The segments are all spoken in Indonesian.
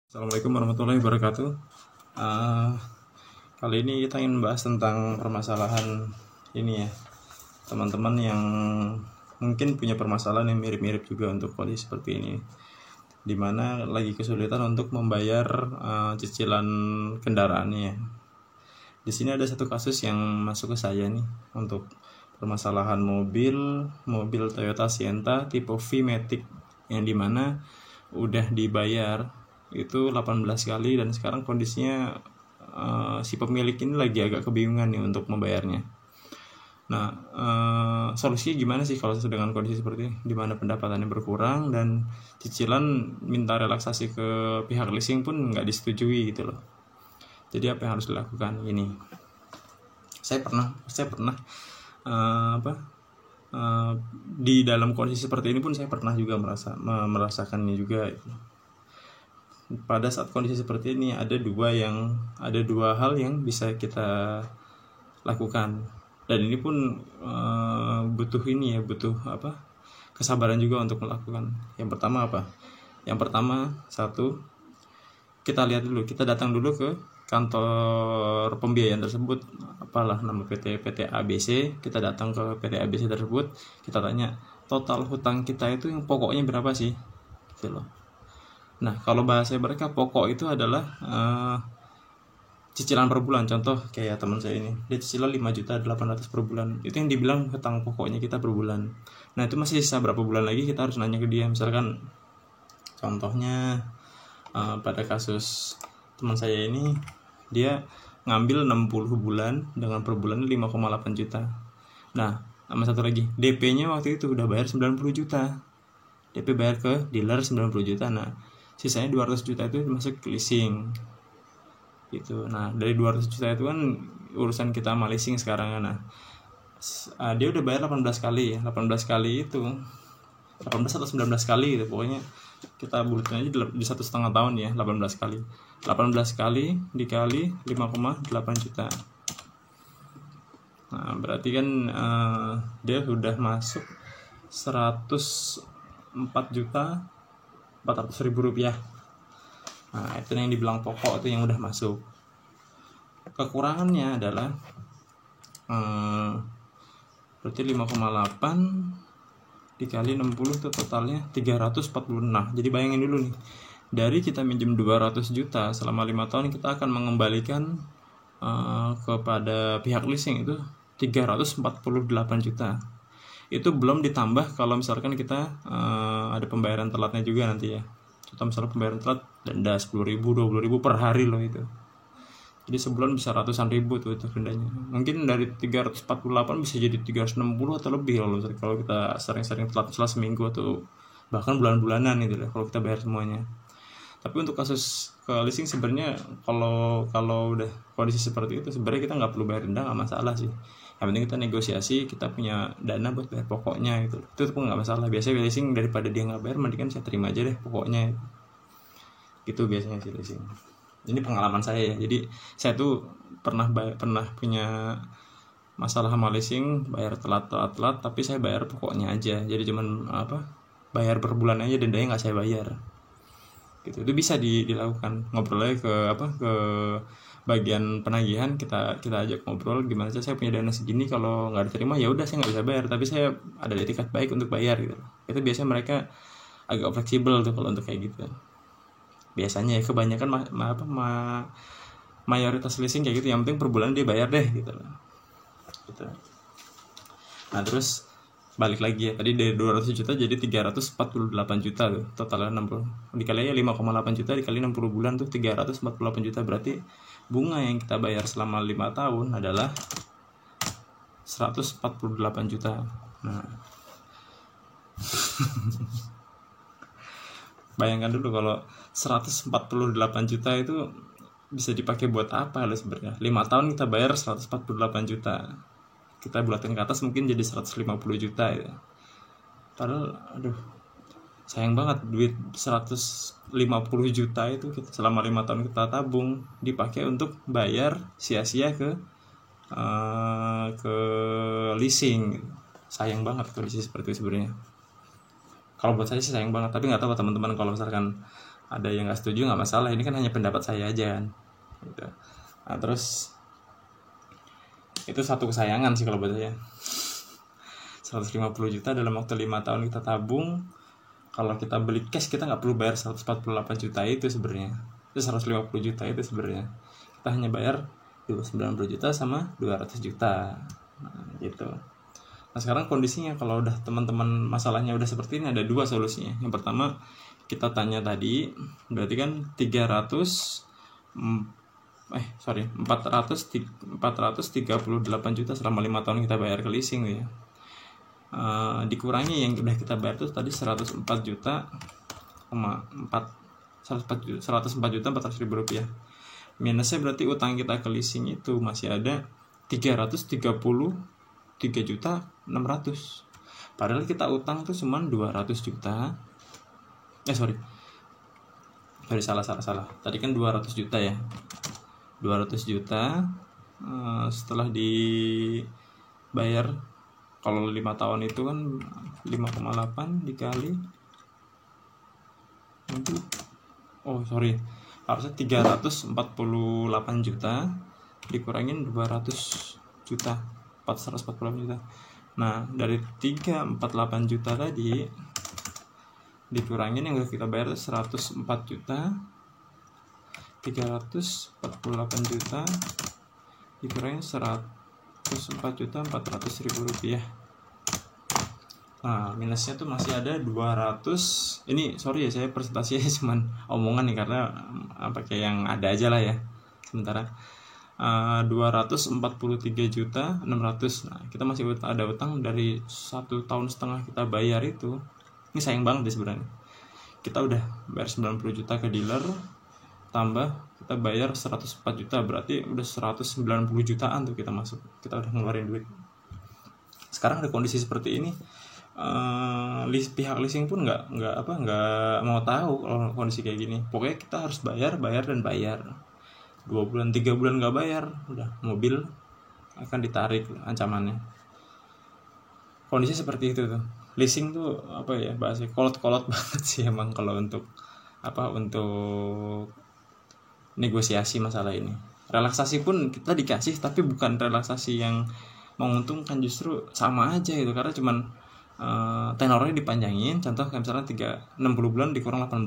Assalamualaikum warahmatullahi wabarakatuh. Uh, Kali ini kita ingin membahas tentang permasalahan ini ya, teman-teman yang mungkin punya permasalahan yang mirip-mirip juga untuk kondisi seperti ini, dimana lagi kesulitan untuk membayar cicilan kendaraannya. Di sini ada satu kasus yang masuk ke saya nih untuk permasalahan mobil Toyota Sienta tipe V-Matic yang dimana udah dibayar itu 18 kali dan sekarang kondisinya si pemilik ini lagi agak kebingungan nih untuk membayarnya. Nah, solusinya gimana sih kalau dengan kondisi seperti ini, di mana pendapatannya berkurang dan cicilan minta relaksasi ke pihak leasing pun nggak disetujui gitu loh. Jadi apa yang harus dilakukan ini? Saya pernah di dalam kondisi seperti ini pun saya pernah juga merasakannya juga. Pada saat kondisi seperti ini ada dua hal yang bisa kita lakukan, dan ini pun butuh kesabaran juga untuk melakukan. Yang pertama satu, kita datang dulu ke kantor pembiayaan tersebut, apalah nama PT ABC. Kita datang ke PT ABC tersebut, kita tanya total hutang kita itu yang pokoknya berapa sih gitu loh. Nah, kalau bahasa mereka pokok itu adalah cicilan per bulan. Contoh kayak teman saya ini, dia cicilan 5.800.000 per bulan. Itu yang dibilang hutang pokoknya kita per bulan. Nah, itu masih sisa berapa bulan lagi, kita harus nanya ke dia. Misalkan contohnya pada kasus teman saya ini, dia ngambil 60 bulan dengan per bulan 5,8 juta. Nah, sama satu lagi, DP-nya waktu itu udah bayar 90 juta. DP bayar ke dealer 90 juta. Nah, sisanya 200 juta itu masuk ke leasing gitu. Nah, dari 200 juta itu kan urusan kita sama leasing sekarang kan. Nah, dia udah bayar 18 kali ya. 18 kali itu 18 atau 19 kali gitu. Pokoknya kita bulatin aja di 1,5 tahun ya, 18 kali. 18 kali dikali 5,8 juta. Nah, berarti kan dia sudah masuk 104.400.000 rupiah. Nah, itu yang dibilang pokok, itu yang udah masuk. Kekurangannya adalah berarti 5,8 dikali 60 itu totalnya 346. Jadi bayangin dulu nih, dari kita minjem 200 juta selama 5 tahun, kita akan mengembalikan kepada pihak leasing itu 348 juta. Itu belum ditambah kalau misalkan kita ada pembayaran telatnya juga nanti ya. Contoh misalnya pembayaran telat denda 10.000, 20.000 per hari loh itu. Jadi sebulan bisa ratusan ribu tuh itu dendanya. Mungkin dari 348 bisa jadi 360 atau lebih kalau kita sering-sering telat misalnya seminggu atau bahkan bulan-bulanan itu lah kalau kita bayar semuanya. Tapi untuk kasus ke leasing sebenarnya kalau udah kondisi seperti itu, sebenarnya kita nggak perlu bayar denda, nggak masalah sih. Yang penting kita negosiasi, kita punya dana buat bayar pokoknya gitu. Itu pun nggak masalah. Biasanya leasing daripada dia nggak bayar, mendingan saya terima aja deh pokoknya. Gitu biasanya sih leasing. Ini pengalaman saya ya. Jadi saya tuh pernah punya masalah sama leasing, bayar telat, tapi saya bayar pokoknya aja. Jadi cuman bayar per bulan aja, dendanya nggak saya bayar. Gitu. Itu bisa dilakukan. Ngobrol aja ke bagian penagihan, kita ajak ngobrol gimana sih, saya punya dana segini, kalau nggak diterima ya udah saya nggak bisa bayar, tapi saya ada etikat baik untuk bayar gitu. Itu biasanya mereka agak fleksibel tuh kalau untuk kayak gitu. Biasanya ya, kebanyakan mayoritas leasing kayak gitu, yang penting per bulan dia bayar deh gitu. Nah, terus balik lagi ya, tadi dari 200 juta jadi 348 juta tuh, totalnya 60 dikali ya 5,8 juta dikali 60 bulan tuh 348 juta. Berarti bunga yang kita bayar selama 5 tahun adalah 148 juta. Nah, bayangkan dulu kalau 148 juta itu bisa dipakai buat apa loh sebenarnya. 5 tahun kita bayar 148 juta. Kita bulatin ke atas mungkin jadi 150 juta ya. Padahal sayang banget duit 150 juta itu kita selama 5 tahun kita tabung dipakai untuk bayar sia-sia ke leasing. Sayang banget kondisi seperti itu sebenarnya. Kalau buat saya sih sayang banget, tapi nggak tahu teman-teman kalau misalkan ada yang nggak setuju nggak masalah, ini kan hanya pendapat saya aja kan gitu. Nah terus itu satu kesayangan sih kalau buat saya. 150 juta dalam waktu 5 tahun kita tabung. Kalau kita beli cash kita nggak perlu bayar 148 juta itu sebenarnya. Itu 150 juta itu sebenarnya. Kita hanya bayar 90 juta sama 200 juta. Nah, gitu. Nah, sekarang kondisinya kalau udah teman-teman masalahnya udah seperti ini, ada dua solusinya. Yang pertama, kita tanya tadi, berarti kan 438 juta selama 5 tahun kita bayar ke leasing ya. Dikurangi yang udah kita bayar tuh tadi 104 juta 104 juta 400 ribu rupiah. Minusnya berarti utang kita ke leasing itu masih ada 333 juta 600. Padahal kita utang tuh cuma 200 juta. Salah. Tadi kan 200 juta ya. 200 juta setelah dibayar, kalau 5 tahun itu kan 5,8 dikali harusnya 348 juta dikurangin 200 juta 448 juta. Nah dari 348 juta tadi dikurangin yang udah kita bayar 104 juta, 348 juta dikurangin 104 juta 400 ribu rupiah. Nah minusnya tuh masih ada 200. Ini sorry ya, saya presentasinya cuman omongan nih karena pakai yang ada aja lah ya sementara. 243 juta 600. Nah kita masih ada utang dari 1,5 tahun kita bayar itu. Ini sayang banget deh sebenarnya. Kita udah bayar 90 juta ke dealer, tambah kita bayar 104 juta, berarti udah 190 jutaan tuh kita udah ngeluarin duit. Sekarang ada kondisi seperti ini, pihak leasing pun nggak mau tahu kalau kondisi kayak gini. Pokoknya kita harus bayar 2 bulan 3 bulan nggak bayar, udah mobil akan ditarik ancamannya. Kondisi seperti itu tuh. Leasing tuh bahasanya kolot-kolot banget sih emang kalau untuk negosiasi masalah ini. Relaksasi pun kita dikasih, tapi bukan relaksasi yang menguntungkan, justru sama aja gitu, karena cuman tenornya dipanjangin. Contoh kayak misalnya 60 bulan dikurang 18,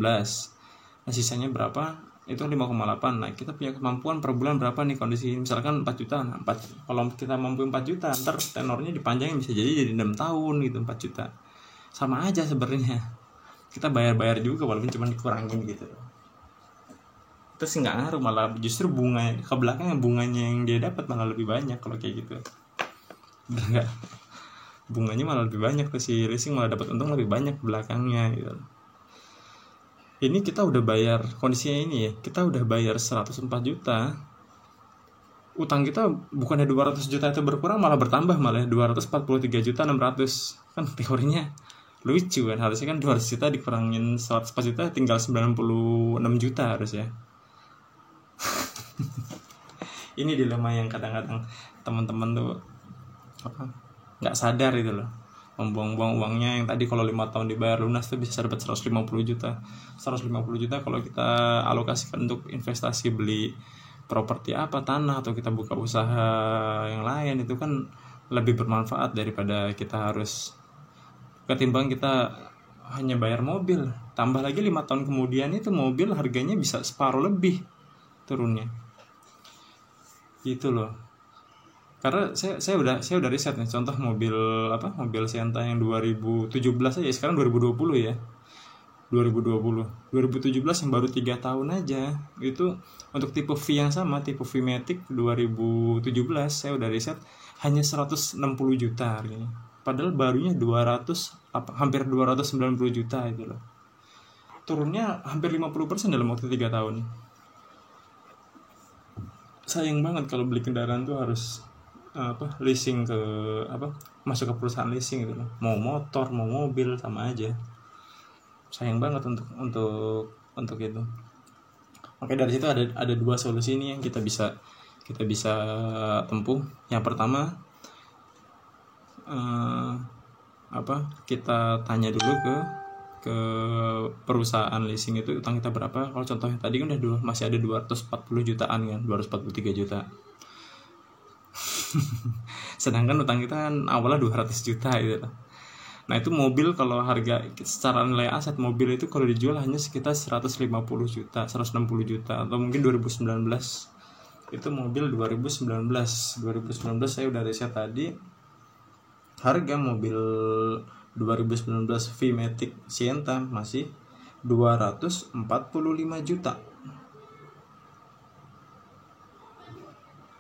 nah sisanya berapa, itu 5,8. Nah kita punya kemampuan per bulan berapa nih kondisi, misalkan 4 juta. Nah, kalau kita mampu 4 juta, ntar tenornya dipanjangin bisa jadi 6 tahun gitu, 4 juta. Sama aja sebenarnya, kita bayar juga walaupun cuma dikurangin gitu. Terus nggak ngaruh, malah justru bunga ke belakang, bunganya yang dia dapat malah lebih banyak kalau kayak gitu. Bener nggak? Bunganya malah lebih banyak, ke si leasing malah dapat untung lebih banyak ke belakangnya gitu. Ini kita udah bayar, kondisinya ini ya, kita udah bayar 104 juta. Utang kita bukannya 200 juta itu berkurang, malah bertambah, malah 243 juta 600. Kan teorinya lucu kan, harusnya kan 200 juta dikurangin 104 juta tinggal 96 juta harusnya. Ini dilema yang kadang-kadang teman-teman tuh nggak sadar itu loh, membuang-buang uangnya yang tadi kalau 5 tahun dibayar lunas tuh bisa dapat 150 juta. 150 juta kalau kita alokasikan untuk investasi, beli properti tanah, atau kita buka usaha yang lain, itu kan lebih bermanfaat daripada kita harus ketimbang kita hanya bayar mobil. Tambah lagi 5 tahun kemudian itu mobil harganya bisa separuh lebih turunnya gitu loh. Karena saya udah riset nih, contoh mobil Sienta yang 2017 aja, sekarang 2020 ya. 2017 yang baru 3 tahun aja itu, untuk tipe V yang sama, tipe V Matic 2017 saya udah riset hanya 160 juta harganya. Padahal barunya hampir 290 juta itu loh. Turunnya hampir 50% dalam waktu 3 tahun. Sayang banget kalau beli kendaraan tuh harus leasing masuk ke perusahaan leasing gitu loh. Mau motor, mau mobil sama aja. Sayang banget untuk itu. Oke, dari situ ada 2 solusi nih yang kita bisa tempuh. Yang pertama, kita tanya dulu ke ke perusahaan leasing itu utang kita berapa. Kalau contohnya tadi kan udah masih ada 240 jutaan kan, 243 juta. Sedangkan utang kita kan awalnya 200 juta gitu. Nah itu mobil, kalau harga secara nilai aset mobil itu kalau dijual hanya sekitar 150 juta, 160 juta, atau mungkin 2019 itu mobil 2019 saya udah riset tadi, harga mobil 2019 V-Matic Sienta masih 245 juta.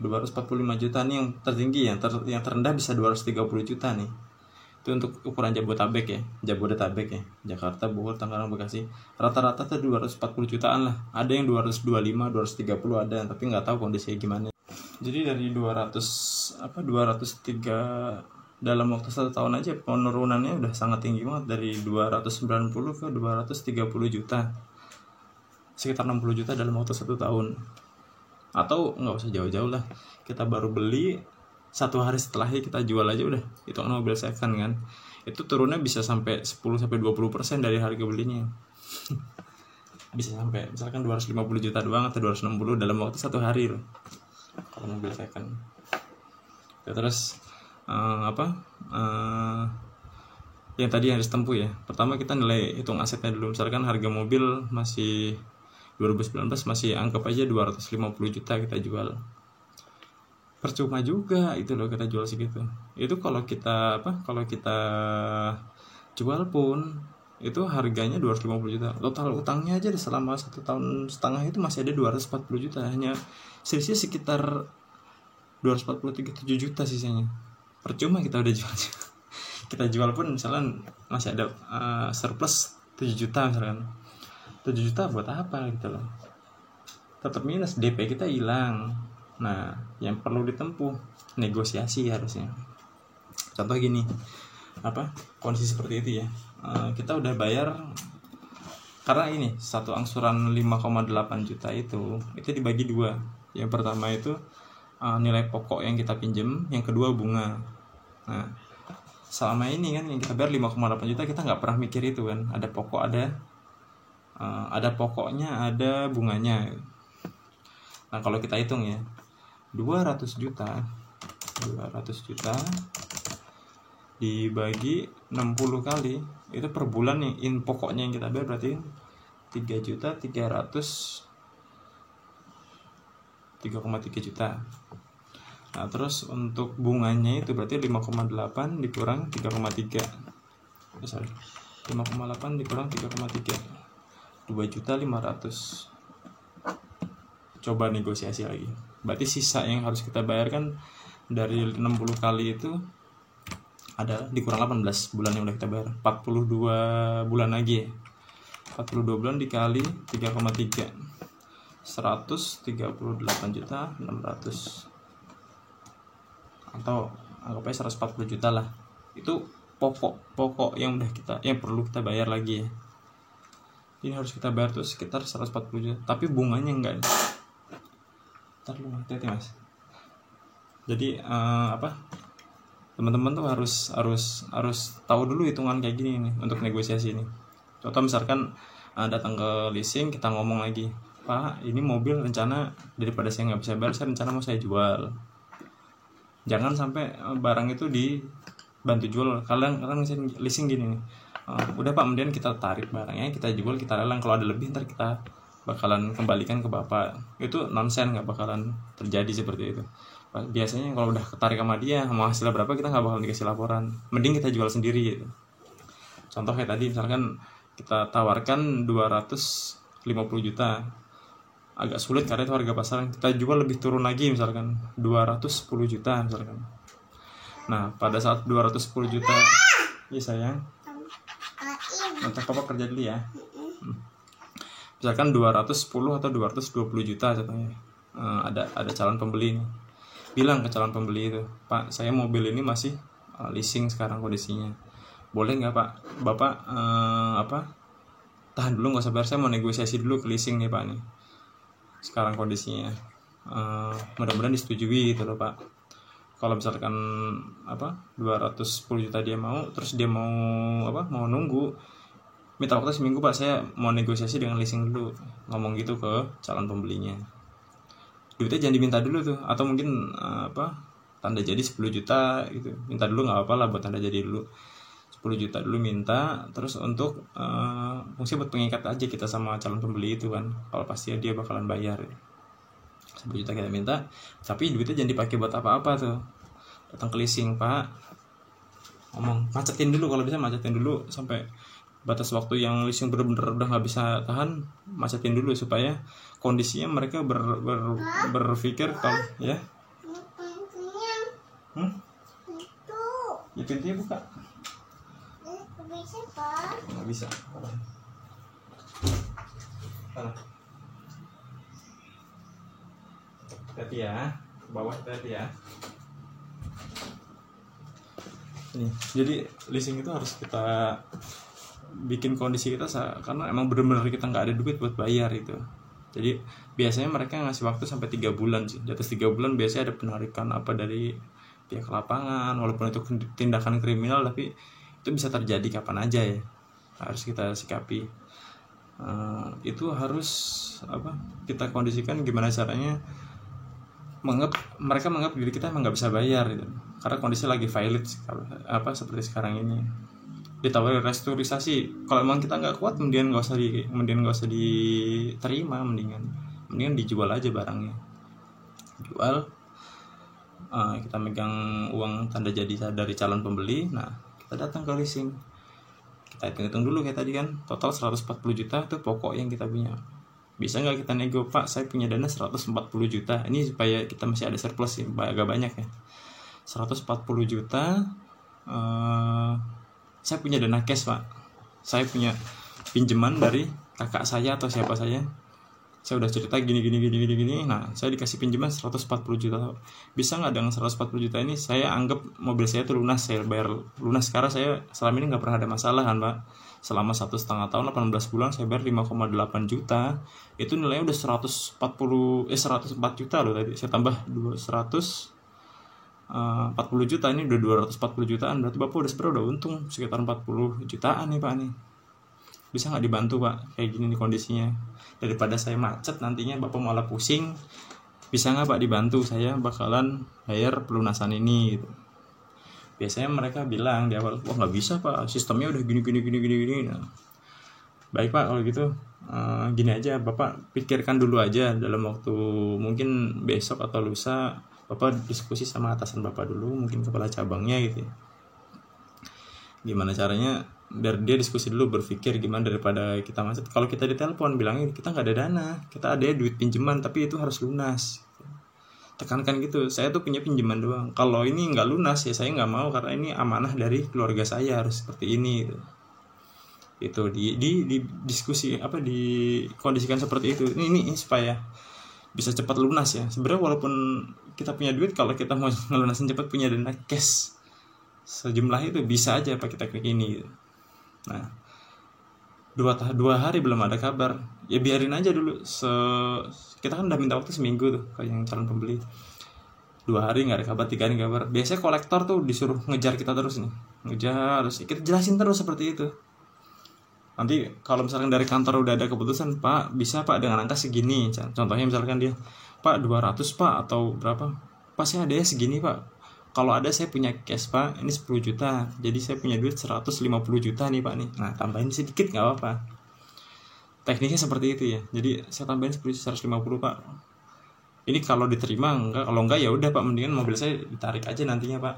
245 juta nih yang tertinggi, yang terendah bisa 230 juta nih. Itu untuk ukuran Jabodetabek ya, Jakarta, Bogor, Tangerang, Bekasi. Rata-rata tuh 240 jutaan lah. Ada yang 225, 230 ada, tapi nggak tahu kondisinya gimana. Jadi dari 203 dalam waktu 1 tahun aja penurunannya udah sangat tinggi banget, dari 290 ke 230 juta. Sekitar 60 juta dalam waktu 1 tahun. Atau nggak usah jauh-jauh lah, kita baru beli 1 hari setelahnya kita jual aja udah, itu kan mobil second kan, itu turunnya bisa sampai 10-20% dari harga belinya. Bisa sampai misalkan 250 juta doang atau 260 dalam waktu 1 hari loh kalau mobil second. Ya, terus yang tadi harus tempuh ya, pertama kita nilai hitung asetnya dulu. Misalkan harga mobil masih 2019 masih anggap aja 250 juta kita jual, percuma juga itu loh kita jual segitu. Itu kalau kita jual pun itu harganya 250 juta. Total utangnya aja selama 1,5 tahun itu masih ada 240 juta, hanya selisih sekitar 247 juta sisanya. Percuma kita udah jual. Kita jual pun misalnya masih ada surplus 7 juta misalkan. 7 juta buat apa gitu loh, tetap minus, DP kita hilang. Nah yang perlu ditempuh negosiasi harusnya. Contoh gini, kondisi seperti itu ya, kita udah bayar, karena ini satu angsuran 5,8 juta itu dibagi 2. Yang pertama itu nilai pokok yang kita pinjem, yang kedua bunga. Nah selama ini kan yang kita bayar 5,8 juta kita nggak pernah mikir itu kan, ada pokok, ada pokoknya, ada bunganya. Nah kalau kita hitung ya, 200 juta dibagi 60 kali, itu per bulan nih in pokoknya yang kita bayar berarti 3,3 juta. Nah terus untuk bunganya itu berarti 5,8 dikurang 3,3, 5,8 dikurang 3,3, 2.500.000. Coba negosiasi lagi, berarti sisa yang harus kita bayarkan dari 60 kali itu ada dikurang 18 bulan yang udah kita bayar, 42 bulan lagi ya. 42 bulan dikali 3,3, 138.600.000, atau anggap aja 140 juta lah. Itu pokok yang perlu kita bayar lagi ya. Ini harus kita bayar tuh sekitar 140 juta, tapi bunganya enggak. Ntar lu hati-hati mas. Jadi teman-teman tuh harus tahu dulu hitungan kayak gini nih untuk negosiasi ini. Contoh misalkan datang ke leasing, kita ngomong lagi, Pak ini mobil rencana daripada saya nggak bisa bayar, saya rencana mau saya jual. Jangan sampai barang itu dibantu jual. Kalian leasing gini nih, udah Pak, kemudian kita tarik barangnya, kita jual, kita lelang, kalau ada lebih ntar kita bakalan kembalikan ke Bapak. Itu nonsen, nggak bakalan terjadi seperti itu. Biasanya kalau udah ketarik sama dia, mau hasilnya berapa kita nggak bakalan dikasih laporan, mending kita jual sendiri gitu. Contoh kayak tadi misalkan kita tawarkan 250 juta, agak sulit karena itu harga pasaran, kita jual lebih turun lagi misalkan 210 juta misalkan. Nah pada saat 210 juta, iya sayang, nanti papa kerja dulu ya. Misalkan 210 atau 220 juta contohnya, ada calon pembeli nih, bilang ke calon pembeli itu, Pak saya mobil ini masih leasing sekarang kondisinya, boleh nggak Pak Bapak tahan dulu, nggak usah bayar, saya mau negosiasi dulu ke leasing nih Pak nih sekarang kondisinya, mudah-mudahan disetujui gitu loh Pak. Kalau misalkan 210 juta dia mau, terus dia mau nunggu, minta waktu seminggu Pak, saya mau negosiasi dengan leasing dulu, ngomong gitu ke calon pembelinya. Duitnya jangan diminta dulu tuh, atau mungkin tanda jadi 10 juta gitu, minta dulu nggak apa-apa lah buat tanda jadi dulu 10 juta dulu minta, terus untuk fungsi buat pengikat aja kita sama calon pembeli itu kan, kalau pasti dia bakalan bayar ya. 10 juta kita minta, tapi duitnya jangan dipakai buat apa-apa tuh. Datang ke leasing Pak, ngomong macetin dulu, kalau bisa macetin dulu sampai batas waktu yang leasing bener-bener udah nggak bisa tahan, macetin dulu supaya kondisinya mereka berpikir kalau ya. Ya pintunya buka. Nggak bisa. Hati ya, ke bawah hati ya. Ini, jadi leasing itu harus kita bikin kondisi kita karena emang bener-bener kita nggak ada duit buat bayar itu. Jadi biasanya mereka ngasih waktu sampai 3 bulan sih. Di atas 3 bulan biasanya ada penarikan apa dari pihak lapangan, walaupun itu tindakan kriminal, tapi itu bisa terjadi kapan aja ya, harus kita sikapi. Itu harus kita kondisikan gimana caranya mereka menganggap diri kita emang nggak bisa bayar gitu, karena kondisi lagi valid seperti sekarang ini. Ditawari restrukturisasi, kalau emang kita nggak kuat mendingan nggak usah diterima, mendingan dijual aja barangnya, jual. Kita megang uang tanda jadi dari calon pembeli. Nah, kita datang ke leasing, kita hitung dulu kayak tadi kan, total 140 juta itu pokok yang kita punya. Bisa nggak kita nego, Pak, saya punya dana 140 juta, ini supaya kita masih ada surplus sih, agak banyak ya, 140 juta. Saya punya dana cash Pak, saya punya pinjaman dari kakak saya atau siapa saya udah cerita gini. Nah, saya dikasih pinjaman 140 juta. Bisa nggak dengan 140 juta ini saya anggap mobil saya tuh lunas, saya bayar lunas. Karena saya selama ini nggak pernah ada masalah kan Pak, selama 1,5 tahun 18 bulan saya bayar 5,8 juta. Itu nilainya udah 104 juta loh tadi, saya tambah 140 juta, ini udah 240 jutaan. Berarti Bapak udah untung sekitar 40 jutaan nih Pak nih. Bisa nggak dibantu Pak, kayak gini nih kondisinya, daripada saya macet nantinya Bapak malah pusing. Bisa nggak Pak dibantu, saya bakalan bayar pelunasan ini gitu. Biasanya mereka bilang di awal, wah nggak bisa Pak, sistemnya udah gini. Nah, baik Pak, kalau gitu gini aja, Bapak pikirkan dulu aja dalam waktu mungkin besok atau lusa. Bapak diskusi sama atasan Bapak dulu, mungkin kepala cabangnya gitu ya. Gimana caranya biar dia diskusi dulu, berpikir gimana daripada kita macet. Kalau kita ditelepon bilangin kita nggak ada dana, kita ada duit pinjaman tapi itu harus lunas. Tekankan gitu, saya tuh punya pinjaman doang. Kalau ini nggak lunas ya saya nggak mau, karena ini amanah dari keluarga saya, harus seperti ini gitu. Itu di diskusi dikondisikan seperti itu. Ini supaya bisa cepat lunas ya. Sebenarnya walaupun kita punya duit, kalau kita mau ngelunasin cepat, punya dana cash sejumlah itu bisa aja Pak kita klik ini gitu. Nah, 2 hari belum ada kabar, ya biarin aja dulu. Kita kan udah minta waktu seminggu tuh ke yang calon pembeli. 2 hari nggak ada kabar, 3 hari kabar. Biasanya kolektor tuh disuruh ngejar kita terus nih, kita jelasin terus seperti itu. Nanti kalau misalkan dari kantor udah ada keputusan, Pak bisa Pak dengan angka segini, contohnya misalkan dia, Pak 200 Pak atau berapa, Pak saya ada ya segini Pak, kalau ada saya punya cash Pak, ini 10 juta, jadi saya punya duit 150 juta nih Pak nih. Nah tambahin sedikit nggak apa-apa, tekniknya seperti itu ya. Jadi saya tambahin 150 Pak, ini kalau diterima, kalau enggak ya udah Pak, mendingan mobil saya ditarik aja nantinya Pak,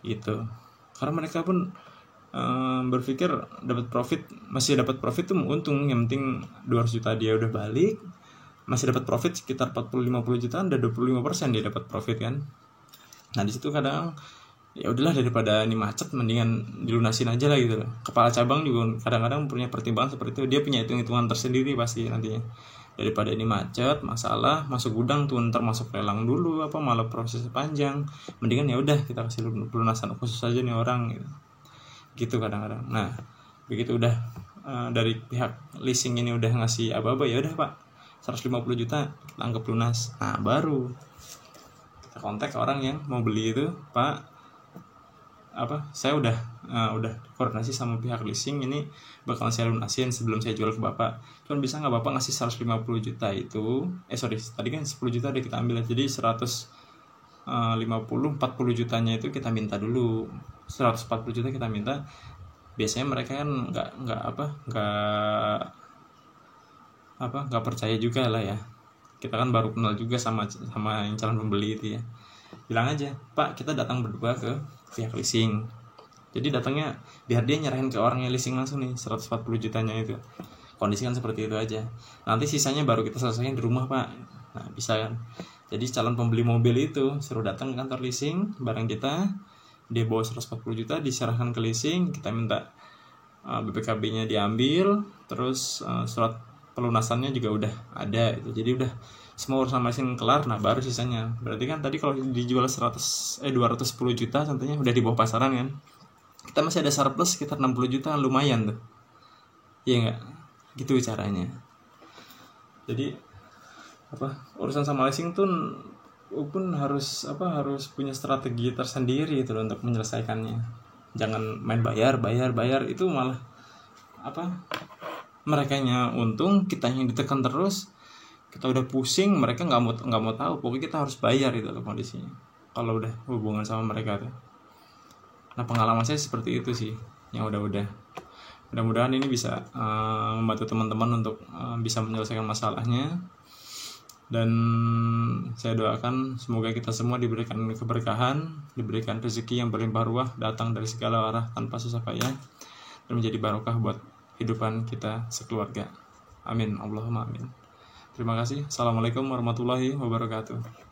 gitu. Karena mereka pun berpikir masih dapat profit tuh untung, yang penting 200 juta dia udah balik, masih dapat profit sekitar 40-50 jutaan, udah 25% dia dapat profit kan. Nah di situ kadang ya udahlah, daripada ini macet mendingan dilunasin aja lah gitu loh. Kepala cabang juga kadang-kadang punya pertimbangan seperti itu, dia punya hitung-hitungan tersendiri pasti nantinya. Daripada ini macet, masalah masuk gudang tuh ntar masuk lelang dulu malah proses panjang, mendingan ya udah kita kasih pelunasan khusus aja nih orang gitu kadang-kadang. Nah begitu udah dari pihak leasing ini udah ngasih apa-apa, ya udah Pak 150 juta kita anggap lunas. Nah baru kita kontak orang yang mau beli itu, Pak saya udah udah koordinasi sama pihak leasing, ini bakalan saya lunasin sebelum saya jual ke bapak. Cuman bisa nggak bapak ngasih 150 juta itu, tadi kan 10 juta udah kita ambil, jadi 40 jutanya itu kita minta dulu. 140 juta kita minta. Biasanya mereka kan nggak percaya juga lah ya, kita kan baru kenal juga sama yang calon pembeli itu ya. Bilang aja, Pak, kita datang berdua ke pihak leasing, jadi datangnya biar dia nyerahin ke orang yang leasing langsung nih 140 jutanya itu. Kondisi kan seperti itu aja, nanti sisanya baru kita selesaiin di rumah, Pak. Nah, bisa kan. Jadi calon pembeli mobil itu suruh datang ke kantor leasing bareng kita, dia bawa 140 juta diserahkan ke leasing, kita minta BPKB-nya diambil, terus surat pelunasannya juga udah ada itu. Jadi udah semua urusan leasing kelar. Nah, baru sisanya. Berarti kan tadi kalau dijual 210 juta contohnya udah di bawah pasaran kan. Kita masih ada surplus sekitar 60 juta, lumayan tuh. Iya enggak? Gitu caranya. Jadi urusan sama leasing tuh pun harus punya strategi tersendiri itu loh untuk menyelesaikannya. Jangan main bayar itu malah merekanya untung, kita yang ditekan terus, kita udah pusing, mereka nggak mau tahu, pokoknya kita harus bayar itu loh kondisinya kalau udah hubungan sama mereka tuh. Nah, pengalaman saya seperti itu sih yang udah. Mudah-mudahan ini bisa membantu teman-teman untuk bisa menyelesaikan masalahnya, dan saya doakan semoga kita semua diberikan keberkahan, diberikan rezeki yang berlimpah ruah datang dari segala arah tanpa susah payah, dan menjadi barokah buat kehidupan kita sekeluarga. Amin, Allahumma amin. Terima kasih. Assalamualaikum warahmatullahi wabarakatuh.